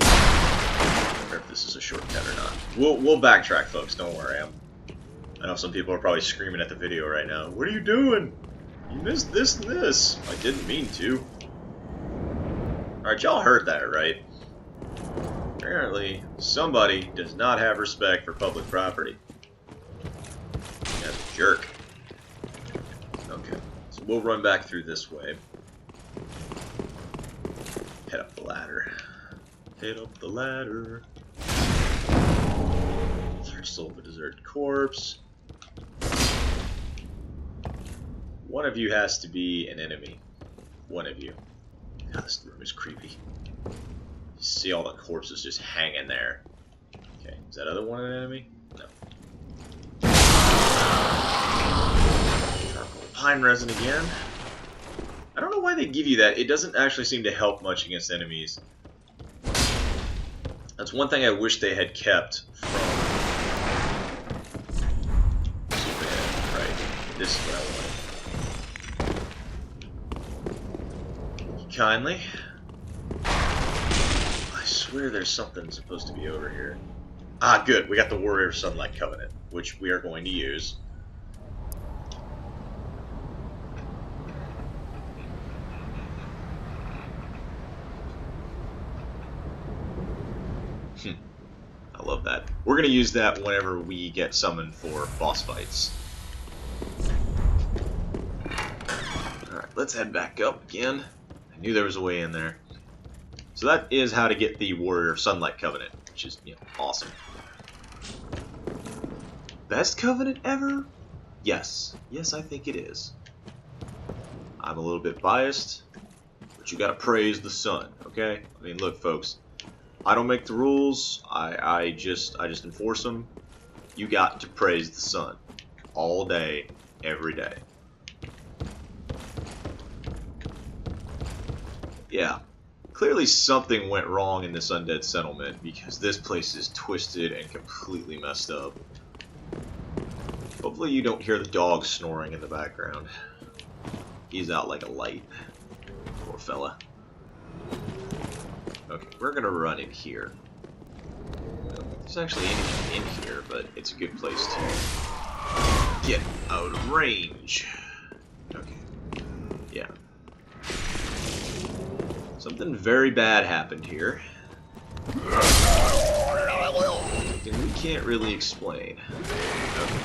I don't know if this is a shortcut or not. We'll backtrack, folks. Don't worry. I know some people are probably screaming at the video right now. What are you doing? You missed this and this. I didn't mean to. Alright, y'all heard that, right? Apparently, somebody does not have respect for public property. That's a jerk. Okay, so we'll run back through this way. Head up the ladder. Head up the ladder. Third soul of a deserted corpse. One of you has to be an enemy. One of you. God, this room is creepy. See all the corpses just hanging there. Okay, is that other one an enemy? No. Charcoal pine resin again. I don't know why they give you that. It doesn't actually seem to help much against enemies. That's one thing I wish they had kept from... Right. This is what I wanted. Kindly. I swear. swear there's something supposed to be over here. Ah, good. We got the Warrior Sunlight Covenant, which we are going to use. I love that. We're going to use that whenever we get summoned for boss fights. Alright, let's head back up again. I knew there was a way in there. So that is how to get the Warrior Sunlight Covenant, which is, you know, awesome. Best covenant ever? Yes. Yes, I think it is. I'm a little bit biased, but you gotta praise the sun, okay? I mean, look, folks. I don't make the rules. I just enforce them. You got to praise the sun. All day, every day. Yeah. Clearly something went wrong in this Undead Settlement, because this place is twisted and completely messed up. Hopefully you don't hear the dog snoring in the background. He's out like a light. Poor fella. Okay, we're gonna run in here. There's actually anything in here, but it's a good place to get out of range. Okay. Yeah. Something very bad happened here. And we can't really explain. Okay.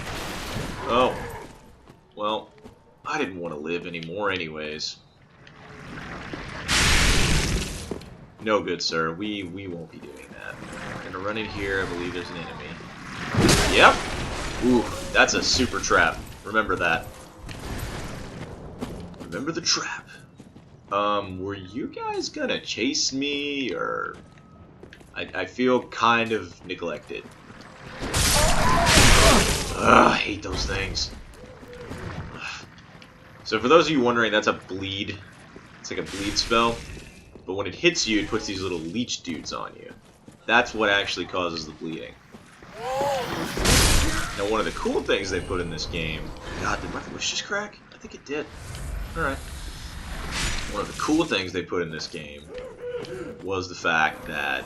Oh. Well, I didn't want to live anymore anyways. No good, sir. We won't be doing that. We're gonna run in here. I believe there's an enemy. Yep. Ooh, that's a super trap. Remember that. Remember the trap. Were you guys gonna chase me, or... I feel kind of neglected. Ugh, I hate those things. So for those of you wondering, that's a bleed. It's like a bleed spell. But when it hits you, it puts these little leech dudes on you. That's what actually causes the bleeding. Now, one of the cool things they put in this game... God, did my voice just crack? I think it did. Alright. One of the cool things they put in this game was the fact that...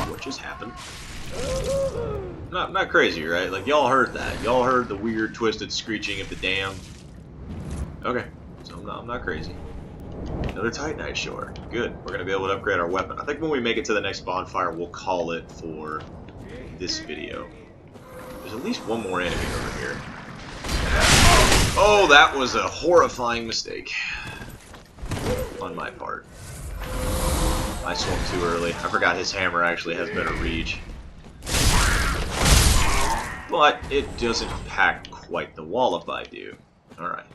what just happened? Not crazy, right? Like, y'all heard that. Y'all heard the weird, twisted screeching of the dam. Okay. So I'm not crazy. Another Titanite Shard. Good. We're going to be able to upgrade our weapon. I think when we make it to the next bonfire, we'll call it for this video. There's at least one more enemy over here. Oh, that was a horrifying mistake. On my part. I swung too early. I forgot his hammer actually has better reach. But it doesn't pack quite the wallop I do. Alright.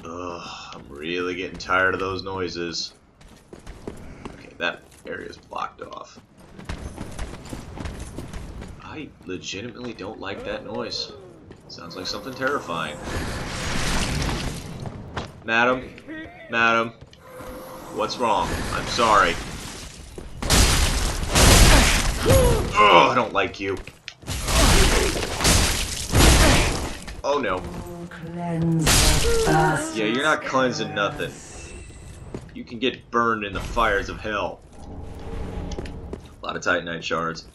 Ugh, I'm really getting tired of those noises. Okay, that area's blocked off. I legitimately don't like that noise. Sounds like something terrifying. Madam? Madam? What's wrong? I'm sorry. Oh, I don't like you. Oh no. Yeah, you're not cleansing nothing. You can get burned in the fires of hell. A lot of Titanite shards.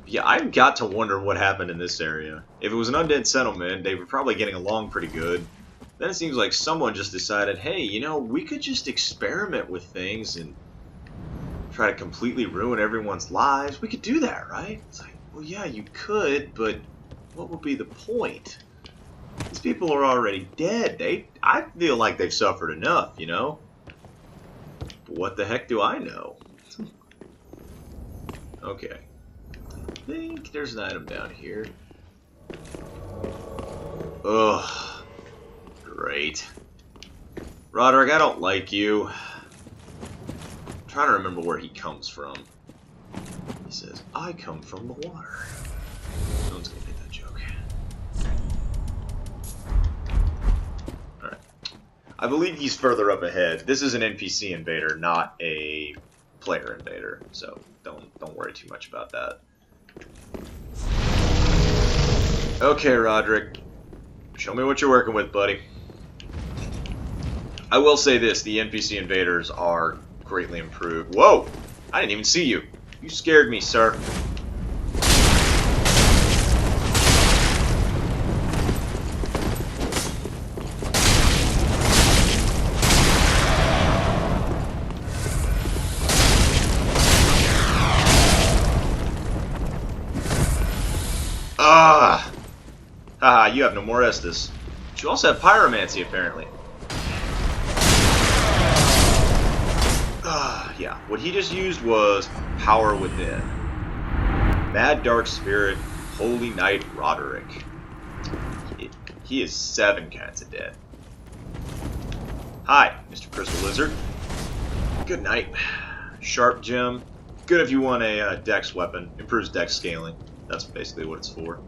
Yeah, I've got to wonder what happened in this area. If it was an Undead Settlement, they were probably getting along pretty good. Then it seems like someone just decided, hey, you know, we could just experiment with things and try to completely ruin everyone's lives. We could do that, right? It's like, well, yeah, you could, but what would be the point? These people are already dead. I feel like they've suffered enough, you know? But what the heck do I know? Okay. I think there's an item down here. Ugh. Great. Roderick, I don't like you. I'm trying to remember where he comes from. He says, I come from the water. No one's gonna get that joke. Alright. I believe he's further up ahead. This is an NPC invader, not a player invader, so don't worry too much about that. Okay, Roderick. Show me what you're working with, buddy. I will say this, the NPC invaders are greatly improved. Whoa! I didn't even see you. You scared me, sir. Ah! Haha, you have no more Estus. But you also have Pyromancy, apparently. Yeah, what he just used was Power Within. Mad Dark Spirit, Holy Knight Lotheric. He is 7 kinds of dead. Hi, Mr. Crystal Lizard. Good night. Sharp Gem. Good if you want a dex weapon. Improves dex scaling. That's basically what it's for.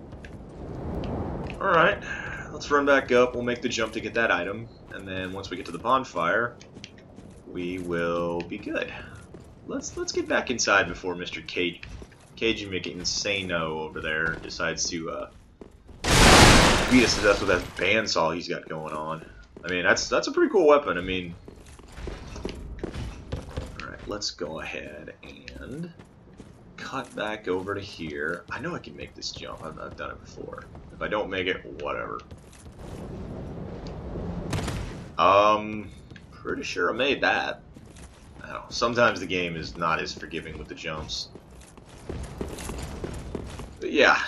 Alright, let's run back up. We'll make the jump to get that item. And then once we get to the bonfire, we will be good. Let's get back inside before Mr. Cagey McInsano over there decides to beat us to death with that bandsaw he's got going on. I mean, that's a pretty cool weapon. I mean, all right, let's go ahead and cut back over to here. I know I can make this jump. I've done it before. If I don't make it, whatever. Pretty sure I made that. I don't know, sometimes the game is not as forgiving with the jumps. But yeah,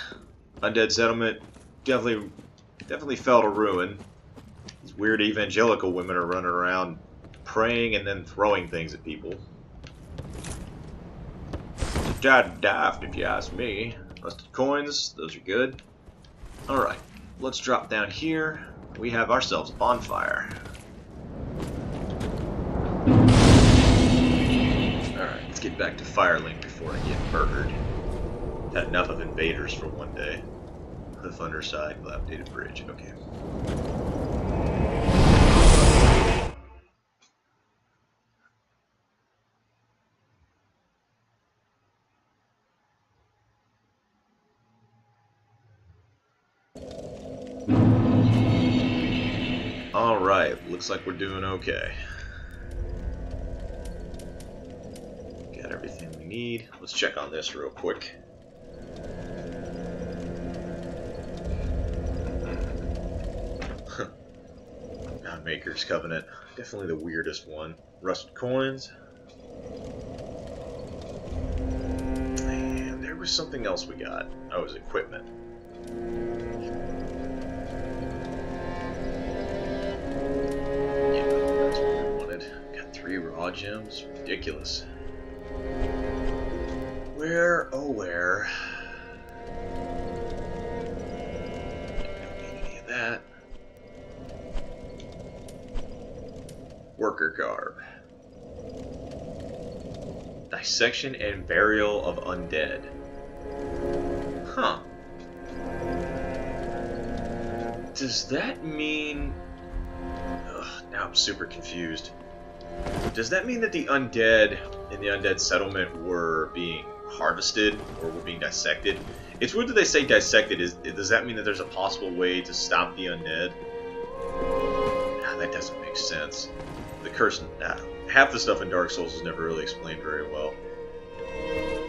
Undead Settlement definitely fell to ruin. These weird evangelical women are running around praying and then throwing things at people. Tad daft, if you ask me. Rusted coins, those are good. Alright, let's drop down here. We have ourselves a bonfire. Alright, let's get back to Firelink before I get murdered. Had enough of invaders for one day. Cliff underside, dilapidated bridge. Okay. Alright, looks like we're doing okay. Got everything we need. Let's check on this real quick. Maker's Covenant. Definitely the weirdest one. Rusted coins. And there was something else we got. Oh, it was equipment. Yeah, that's what I wanted. Got 3 raw gems. Ridiculous. Where, oh where? Don't need any of that. Worker garb. Dissection and burial of undead. Huh. Does that mean... Ugh, now I'm super confused. Does that mean that the undead in the Undead Settlement were being harvested or were being dissected? It's weird that they say dissected. Does that mean that there's a possible way to stop the undead? Nah, that doesn't make sense. The curse, half the stuff in Dark Souls is never really explained very well.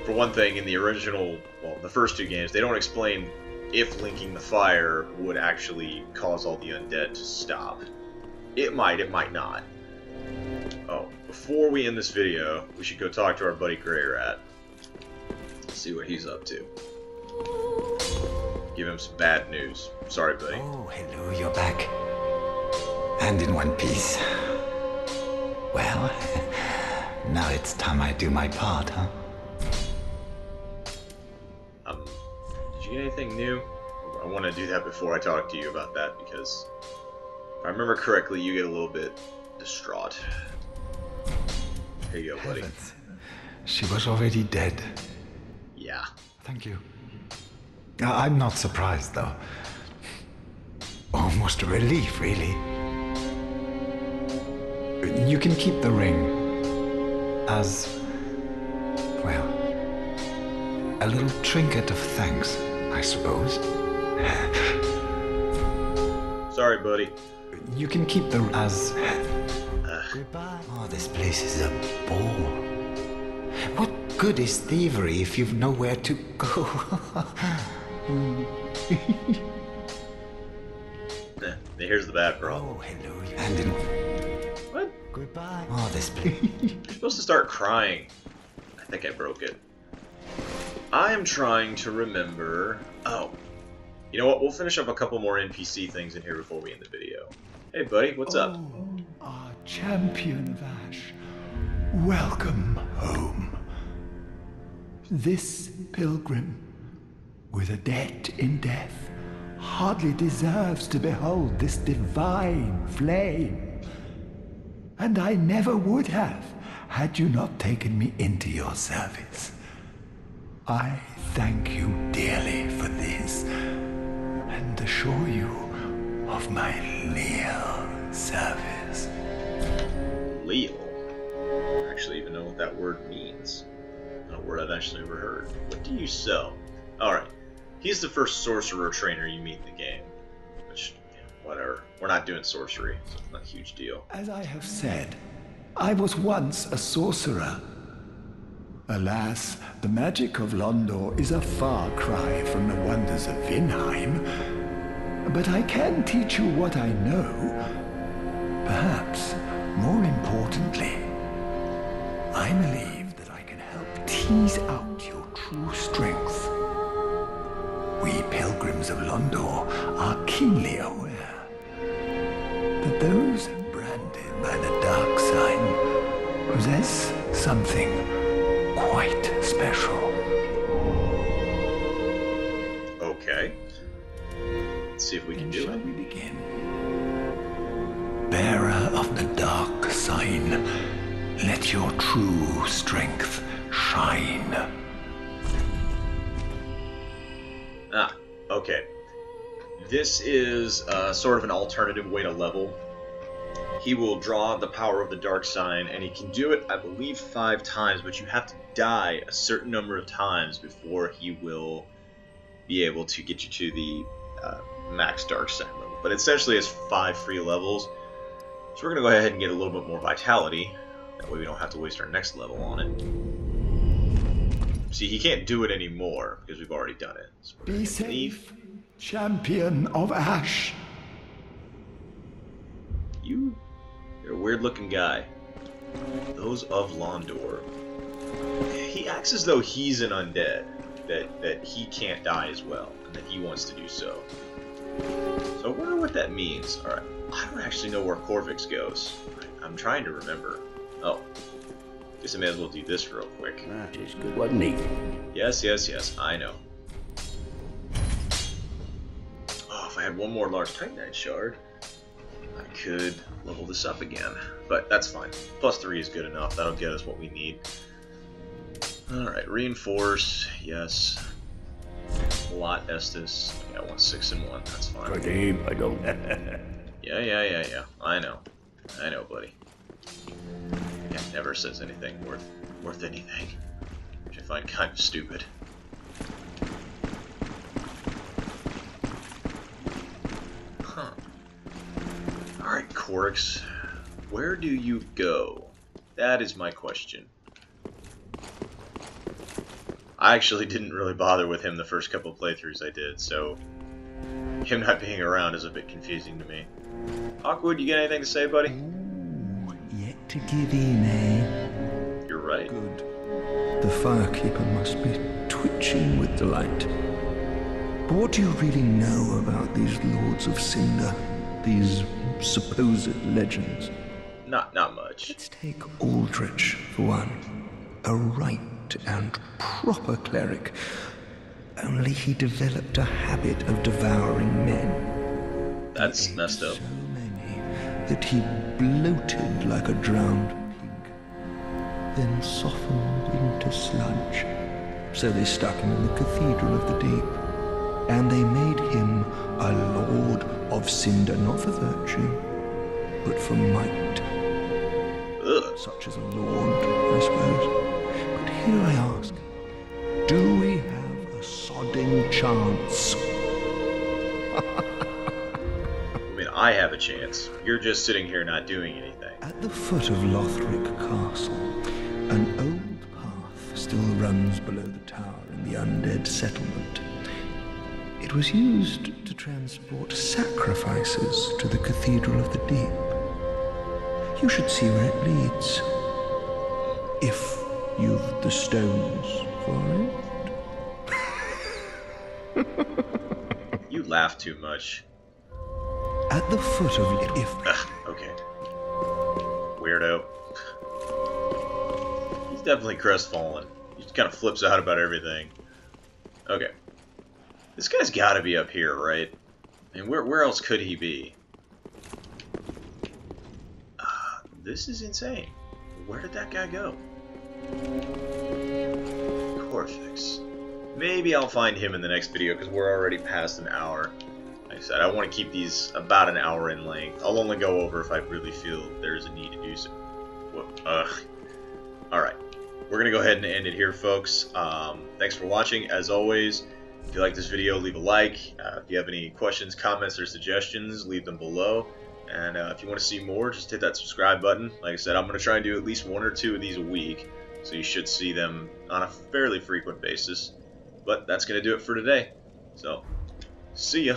For one thing, in the original, well, the first 2 games, they don't explain if linking the fire would actually cause all the undead to stop. It might not. Oh, before we end this video, we should go talk to our buddy Greirat. See what he's up to. Give him some bad news. Sorry, buddy. Oh, hello, you're back. And in one piece. Well, now it's time I do my part, huh? Did you get anything new? I want to do that before I talk to you about that, because if I remember correctly, you get a little bit distraught. Here you go, buddy. Heavens. She was already dead. Yeah. Thank you. I'm not surprised, though. Almost a relief, really. You can keep the ring as, well, a little trinket of thanks, I suppose. Sorry, buddy. You can keep the as... Goodbye. Oh, this place is a bore. What good is thievery if you've nowhere to go? Here's the bad problem. Oh, hello. And in... What? Goodbye. Oh, this place... You're supposed to start crying. I think I broke it. I am trying to remember... Oh. You know what? We'll finish up a couple more NPC things in here before we end the video. Hey, buddy. What's up? Our champion of Ash. Welcome home. This pilgrim, with a debt in death, hardly deserves to behold this divine flame. And I never would have, had you not taken me into your service. I thank you dearly for this, and assure you of my leal service. Leal? I don't actually even know what that word means. Not a word I've actually ever heard. What do you sell? Alright. He's the first sorcerer trainer you meet in the game. Which, yeah, whatever. We're not doing sorcery, so it's not a huge deal. As I have said, I was once a sorcerer. Alas, the magic of Londor is a far cry from the wonders of Vinheim. But I can teach you what I know. Perhaps, more importantly, I believe that I can help tease out your true strength. We pilgrims of Londor are keenly aware that those branded by the dark sign possess something quite special. Okay. Let's see if we can do Shall it. we begin? Bearer of the dark sign, let your true strength shine. Ah, okay. This is sort of an alternative way to level. He will draw the power of the dark sign, and he can do it, I believe, 5 times, but you have to die a certain number of times before he will be able to get you to the max dark sign level. But essentially it's 5 free levels, so we're going to go ahead and get a little bit more vitality. That way we don't have to waste our next level on it. See, he can't do it anymore because we've already done it. So Be safe, champion of Ash. You're a weird-looking guy. Those of Londor. He acts as though he's an undead, that he can't die as well, and that he wants to do so. So I wonder what that means. Alright, I don't actually know where Corvix goes. I'm trying to remember. Oh. Guess I may as well do this real quick. That is good, wasn't he? Yes, I know. Oh, if I had one more large Titanite shard, I could level this up again. But that's fine. +3 is good enough. That'll get us what we need. Alright, reinforce, yes. Lot Estus. Yeah, I want 6 and 1. That's fine. Good aim, I don't. Yeah. I know, buddy. Yeah, never says anything worth anything, which I find kind of stupid. Huh. Alright, Corix, where do you go? That is my question. I actually didn't really bother with him the first couple of playthroughs I did, so him not being around is a bit confusing to me. Hawkwood, you got anything to say, buddy? Ooh, yet to give in, eh? You're right. Good. The Firekeeper must be twitching with delight. But what do you really know about these Lords of Cinder? These supposed legends? Not much. Let's take Aldrich, for one. A right and proper cleric. Only he developed a habit of devouring men. That's messed up. So many that he bloated like a drowned pig, then softened into sludge. So they stuck him in the Cathedral of the Deep, and they made him a Lord of Cinder, not for virtue, but for might. Ugh. Such as a lord, I suppose. But here I ask, do we have a sodding chance? I mean, I have a chance. You're just sitting here not doing anything. At the foot of Lotheric Castle, an old path still runs below the tower in the Undead Settlement. It was used to transport sacrifices to the Cathedral of the Deep. You should see where it leads. If you've the stones for it. You laugh too much. At the foot of it, if... Okay. Weirdo. He's definitely crestfallen. He just kind of flips out about everything. Okay. This guy's gotta be up here, right? And where else could he be? This is insane. Where did that guy go? Corfix. Maybe I'll find him in the next video, because we're already past an hour. Like I said, I want to keep these about an hour in length. I'll only go over if I really feel there's a need to do so. Alright. We're going to go ahead and end it here, folks. Thanks for watching. As always, if you like this video, leave a like. If you have any questions, comments, or suggestions, leave them below. And if you want to see more, just hit that subscribe button. Like I said, I'm going to try and do at least 1 or 2 of these a week. So you should see them on a fairly frequent basis. But that's going to do it for today. So, see ya.